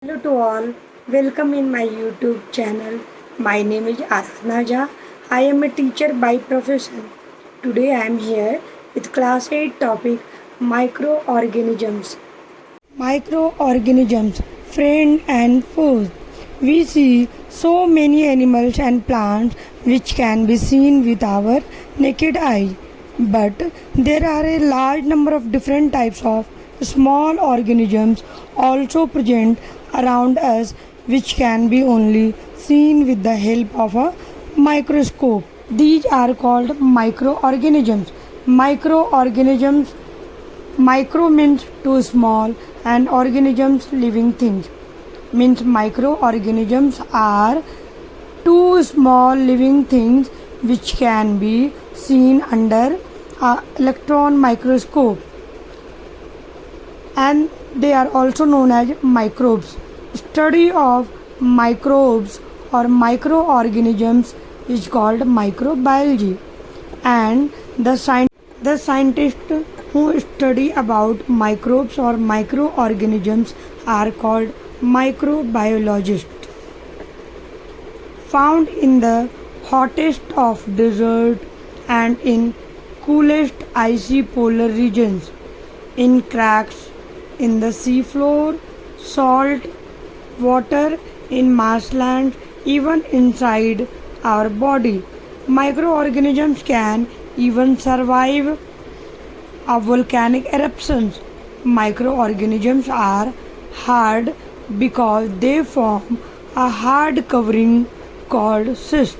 Hello to all, welcome in my YouTube channel. My name is Aradhana Jha. I am a teacher by profession. Today I am here with class 8 topic microorganisms. Microorganisms, friend and foe. We see so many animals and plants which can be seen with our naked eye. But there are a large number of different types of small organisms also present around us which can be only seen with the help of a microscope. These are called microorganisms. Microorganisms Micro means too small and organisms living things. Means microorganisms are two small living things which can be seen under a electron microscope, and they are also known as microbes. Study of microbes or microorganisms is called microbiology, and the scientists who study about microbes or microorganisms are called microbiologists. Found in the hottest of desert and in coolest icy polar regions, in cracks in the seafloor, salt water in marshlands, even inside our body. Microorganisms can even survive volcanic eruptions. Microorganisms are hard because they form a hard covering called cyst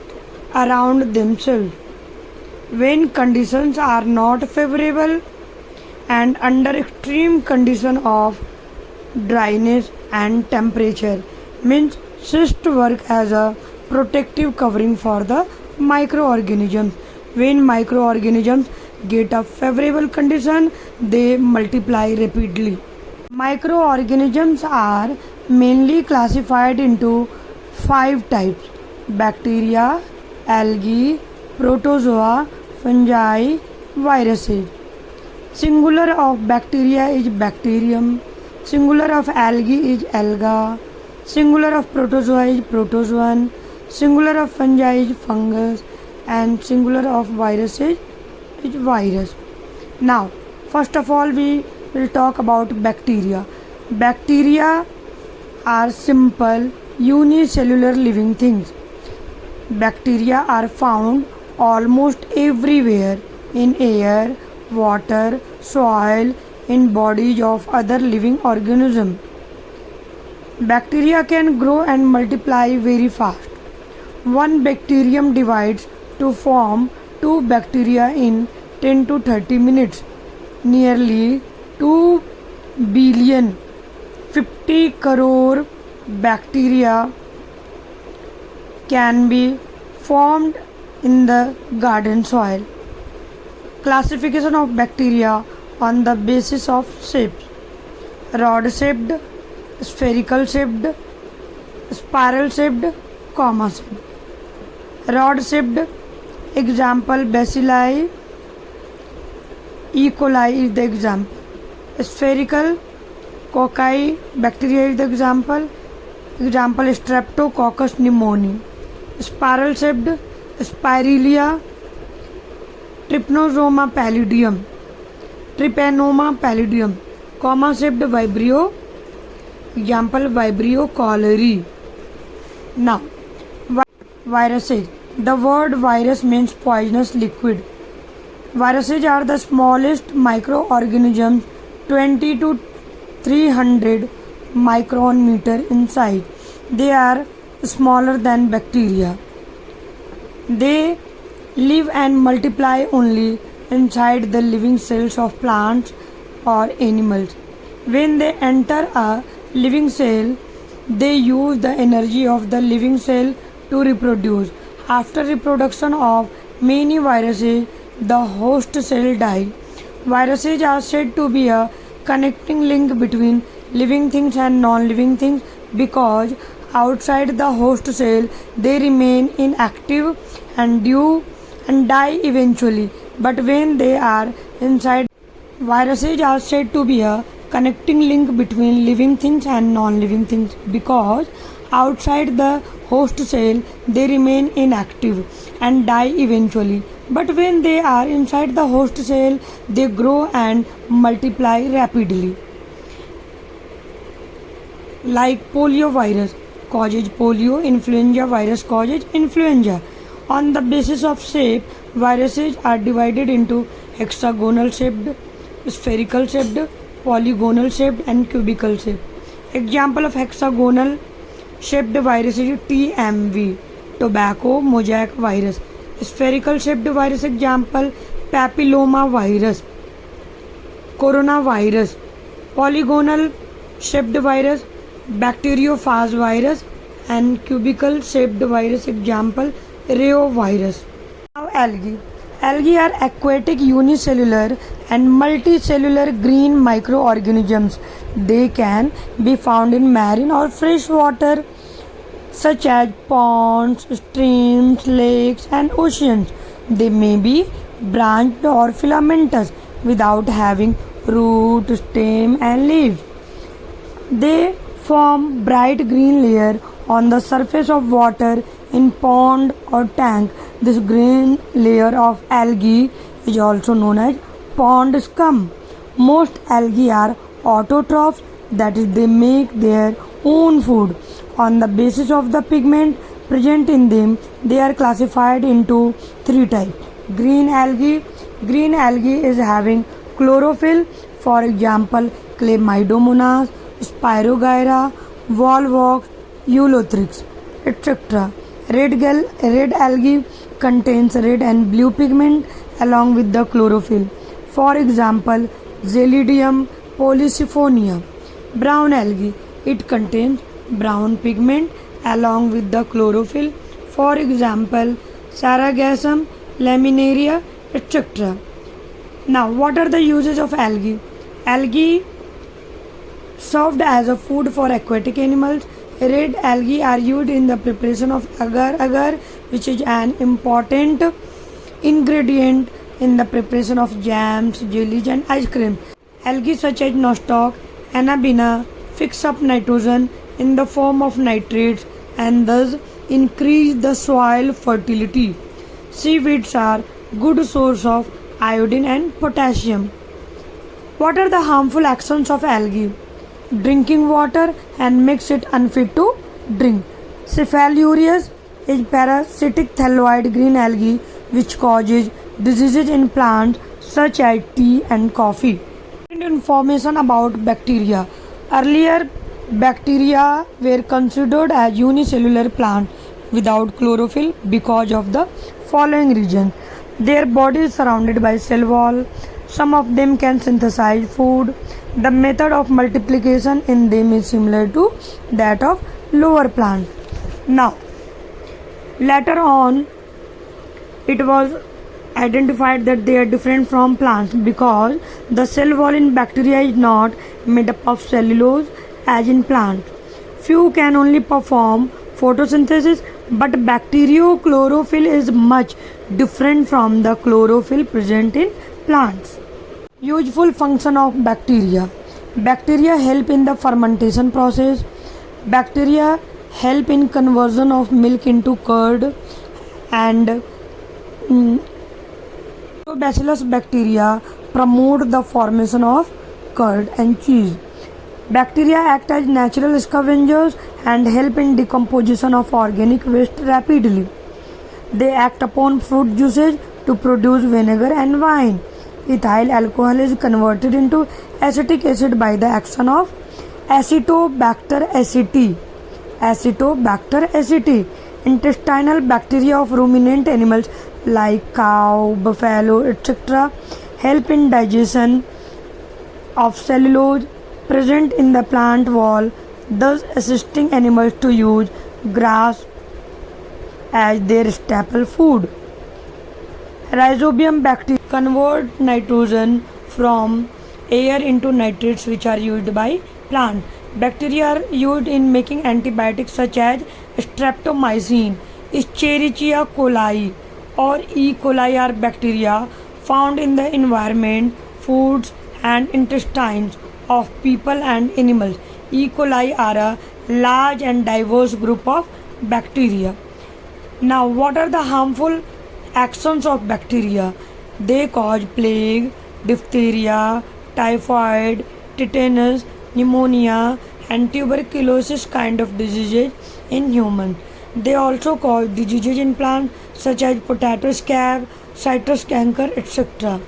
around themselves. When conditions are not favorable and under extreme condition of dryness and temperature, means cysts work as a protective covering for the microorganisms. When microorganisms get a favorable condition, they multiply rapidly. Microorganisms are mainly classified into 5 types: bacteria, algae, protozoa, fungi, viruses. Singular of bacteria is bacterium, singular of algae is alga, singular of protozoa is protozoan, singular of fungi is fungus, and singular of viruses is virus. Now, first of all, we will talk about bacteria. Bacteria are simple unicellular living things. Bacteria are found almost everywhere: in air, water, soil, in bodies of other living organisms. Bacteria can grow and multiply very fast. One bacterium divides to form 2 bacteria in 10 to 30 minutes. Nearly 2 billion 50 crore bacteria can be formed in the garden soil. Classification of bacteria on the basis of shapes: rod shaped, spherical shaped, spiral shaped, comma shaped. Rod shaped, example bacilli, E. coli is the example. Spherical, cocci bacteria is the example. Example Streptococcus pneumoniae. Spiral shaped, Spirillea, Trypanosoma pallidum, Trypanoma pallidum. Comma shaped Vibrio, example Vibrio cholerae. Now, viruses. The word virus means poisonous liquid. Viruses are the smallest microorganisms, 20 to 300 micron meter in size. They are smaller than bacteria. They live and multiply only inside the living cells of plants or animals. When they enter a living cell, they use the energy of the living cell to reproduce. After reproduction of many viruses, the host cell die. Viruses are said to be a connecting link between living things and non-living things because outside the host cell they remain inactive and die eventually. But when they are inside, viruses are said to be a connecting link between living things and non-living things, because outside the host cell they remain inactive and die eventually, but when they are inside the host cell they grow and multiply rapidly. Like poliovirus causes polio, influenza virus causes influenza. On the basis of shape, viruses are divided into hexagonal shaped, spherical shaped, polygonal shaped, and cubical shaped. Example of hexagonal shaped virus is TMV, tobacco mosaic virus. Spherical shaped virus example papilloma virus, coronavirus. Polygonal shaped virus bacteriophage virus, and cubical shaped virus example reovirus. Now algae. Algae are aquatic unicellular and multicellular green microorganisms. They can be found in marine or fresh water such as ponds, streams, lakes and oceans. They may be branched or filamentous without having root, stem and leaves. They form bright green layer on the surface of water in pond or tank. This green layer of algae is also known as pond scum. Most algae are autotrophs, that is, they make their own food. On the basis of the pigment present in them, they are classified into three types. Green algae. Green algae is having chlorophyll, for example, Chlamydomonas, Spirogyra, Volvox, Eulothrix, etc. Red algae contains red and blue pigment along with the chlorophyll. For example, Xylidium polysiphonia. Brown algae. It contains brown pigment along with the chlorophyll. For example, Sargassum, Laminaria, etc. Now, what are the uses of algae? Algae served as a food for aquatic animals. Red algae are used in the preparation of agar, which is an important ingredient in the preparation of jams, jellies and ice cream. Algae such as nostoc, anabaena fix up nitrogen in the form of nitrates and thus increase the soil fertility. Seaweeds are good source of iodine and potassium. What are the harmful actions of algae? Drinking water and makes it unfit to drink. Cephalosporins is parasitic thalloid green algae which causes diseases in plants such as tea and coffee. Information about bacteria. Earlier, bacteria were considered as unicellular plants without chlorophyll because of the following reasons. Their body is surrounded by cell wall. Some of them can synthesize food. The method of multiplication in them is similar to that of lower plants. Now, later on, it was identified that they are different from plants because the cell wall in bacteria is not made up of cellulose as in plants. Few can only perform photosynthesis, but bacteriochlorophyll is much different from the chlorophyll present in plants. Useful function of bacteria. Bacteria help in the fermentation process. Bacteria help in conversion of milk into curd, and Lactobacillus bacteria promote the formation of curd and cheese. Bacteria act as natural scavengers and help in decomposition of organic waste rapidly. They act upon fruit juices to produce vinegar and wine. Ethyl alcohol is converted into acetic acid by the action of Acetobacter aceti. Acetobacter aceti. Intestinal bacteria of ruminant animals like cow, buffalo, etc. help in digestion of cellulose present in the plant wall, thus assisting animals to use grass as their staple food. Rhizobium bacteria convert nitrogen from air into nitrates which are used by plants. Bacteria are used in making antibiotics such as streptomycin, Escherichia coli or E. coli are bacteria found in the environment, foods and intestines of people and animals. E. coli are a large and diverse group of bacteria. Now, what are the harmful actions of bacteria? They cause plague, diphtheria, typhoid, tetanus, pneumonia, and tuberculosis kind of diseases in humans. They also cause diseases in plants such as potato scab, citrus canker, etc.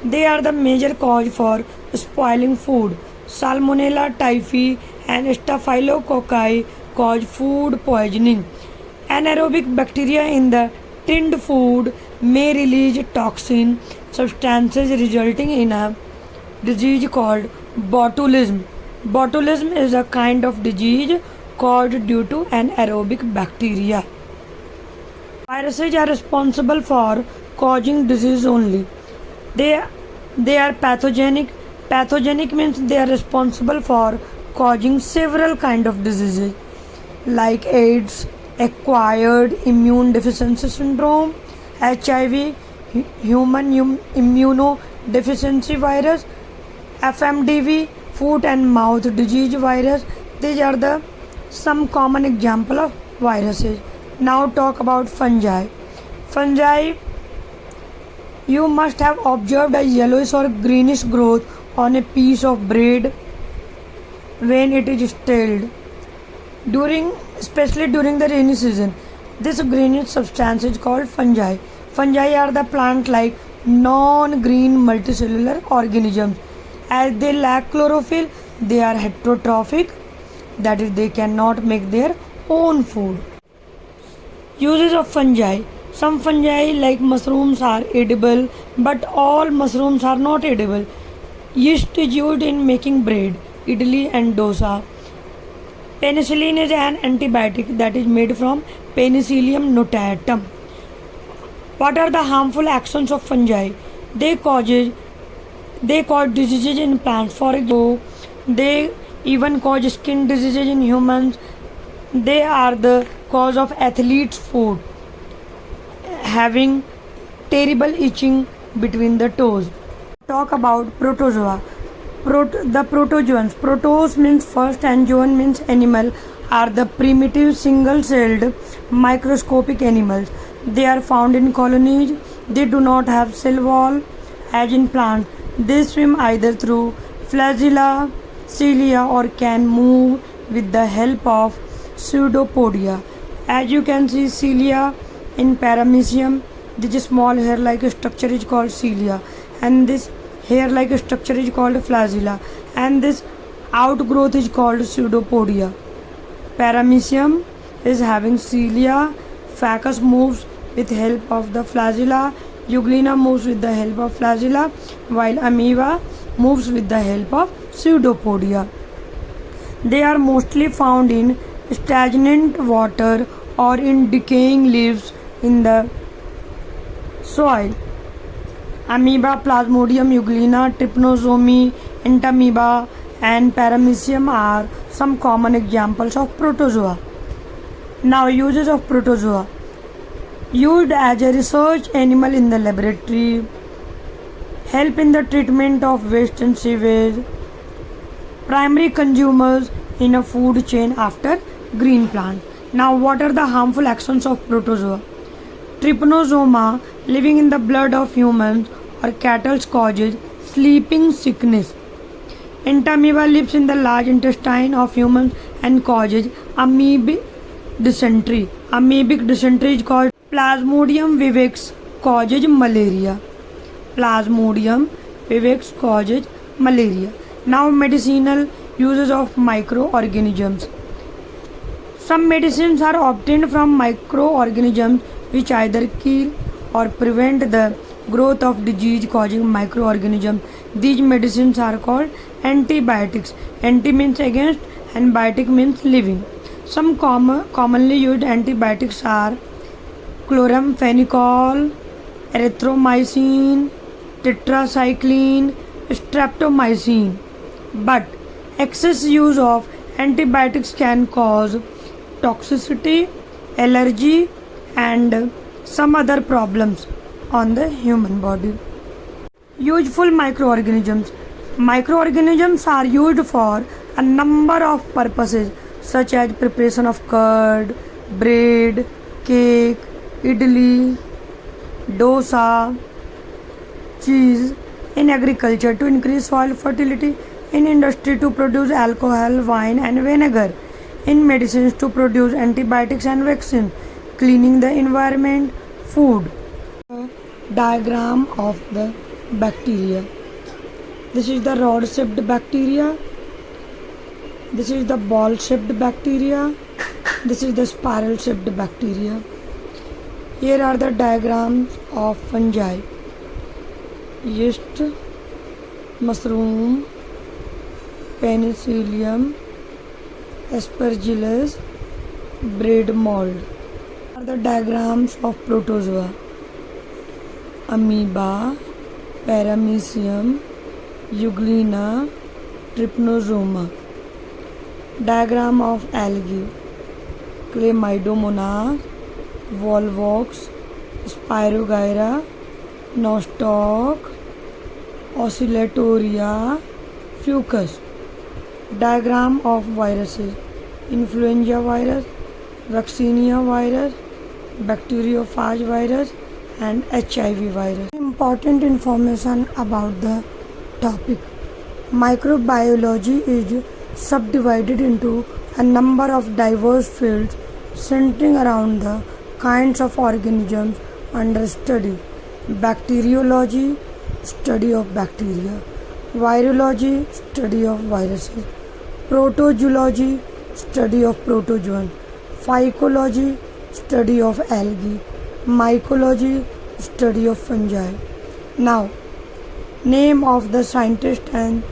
They are the major cause for spoiling food. Salmonella typhi and Staphylococci cause food poisoning. Anaerobic bacteria in the tinned food may release toxin substances resulting in a disease called botulism. Botulism is a kind of disease caused due to anaerobic bacteria. Viruses are responsible for causing disease only. They, they are pathogenic. Pathogenic means they are responsible for causing several kind of diseases like AIDS, acquired immune deficiency syndrome, HIV, human immunodeficiency virus, FMDV, foot and mouth disease virus. These are the some common example of viruses. Now talk about fungi. Fungi, you must have observed a yellowish or greenish growth on a piece of bread when it is stale. Especially during the rainy season, this greenish substance is called fungi. Fungi are the plant-like non-green multicellular organisms. As they lack chlorophyll, they are heterotrophic, that is, they cannot make their own food. Uses of fungi. Some fungi like mushrooms are edible, but all mushrooms are not edible. Yeast is used in making bread, idli and dosa. Penicillin is an antibiotic that is made from Penicillium notatum. What are the harmful actions of fungi? They cause diseases in plants. For example, they even cause skin diseases in humans. They are the cause of athlete's foot having terrible itching between the toes. Talk about protozoa. The protozoans. Protos means first and zoon means animal, are the primitive single-celled microscopic animals. They are found in colonies. They do not have cell wall as in plants. They swim either through flagella, cilia, or can move with the help of pseudopodia. As you can see, cilia in Paramecium, this small hair-like structure is called cilia, and this hair-like structure is called flagella, and this outgrowth is called pseudopodia. Paramecium is having cilia. Phacus moves with help of the flagella. Euglena moves with the help of flagella, while amoeba moves with the help of pseudopodia. They are mostly found in stagnant water or in decaying leaves in the soil. Amoeba, Plasmodium, Euglena, Trypanosome, Entamoeba, and Paramecium are some common examples of protozoa. Now, uses of protozoa. Used as a research animal in the laboratory, help in the treatment of waste and sewage, primary consumers in a food chain after green plant. Now, what are the harmful actions of protozoa? Trypanosoma living in the blood of humans or cattle causes sleeping sickness. Entamoeba lives in the large intestine of humans and causes amoebic dysentery. Amoebic dysentery is called Plasmodium vivax, causes malaria. Plasmodium vivax causes malaria. Now, medicinal uses of microorganisms. Some medicines are obtained from microorganisms which either kill or prevent the growth of disease causing microorganisms. These medicines are called antibiotics. Anti means against and biotic means living. Some commonly used antibiotics are chloramphenicol, erythromycin, tetracycline, streptomycin. But excess use of antibiotics can cause toxicity, allergy, and some other problems on the human body. Useful microorganisms. Microorganisms are used for a number of purposes such as preparation of curd, bread, cake, idli, dosa, cheese, in agriculture to increase soil fertility, in industry to produce alcohol, wine and vinegar, in medicines to produce antibiotics and vaccines, cleaning the environment, food. Diagram of the bacteria. This is the rod shaped bacteria. This is the ball shaped bacteria. This is the spiral shaped bacteria. Here are the diagrams of fungi. Yeast, mushroom, penicillium, aspergillus, bread mold. Here are the diagrams of protozoa. Amoeba, paramecium, euglena, trypanosoma. Diagram of algae. Chlamydomonas, volvox, spirogyra, nostoc, oscillatoria, fucus. Diagram of viruses. Influenza virus, vaccinia virus, bacteriophage virus and HIV virus. Important information about the topic. Microbiology is subdivided into a number of diverse fields centering around the kinds of organisms under study. Bacteriology, study of bacteria. Virology, study of viruses. Protozoology, study of protozoans. Phycology, study of algae. Mycology, study of fungi. Now, name of the scientist and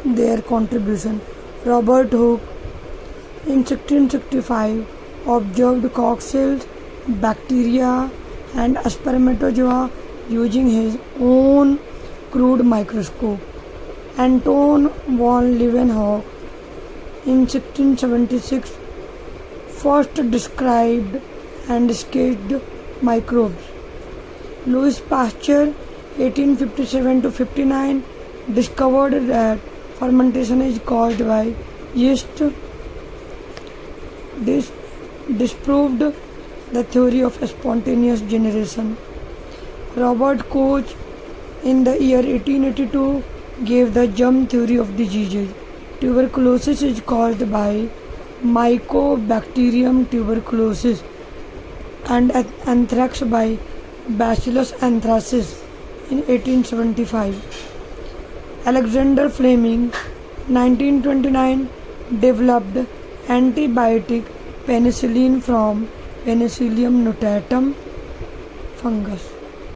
their contribution. Robert Hooke in 1665 observed cocktails, bacteria and spermatozoa using his own crude microscope. Anton von Leeuwenhoek in 1676 first described and sketched microbes. Louis Pasteur 1857 to 59 discovered that fermentation is caused by yeast. This disproved the theory of spontaneous generation. Robert Koch in the year 1882 gave the germ theory of diseases. Tuberculosis is caused by Mycobacterium tuberculosis and anthrax by Bacillus anthracis in 1875. Alexander Fleming 1929 developed antibiotic penicillin from Penicillium notatum fungus.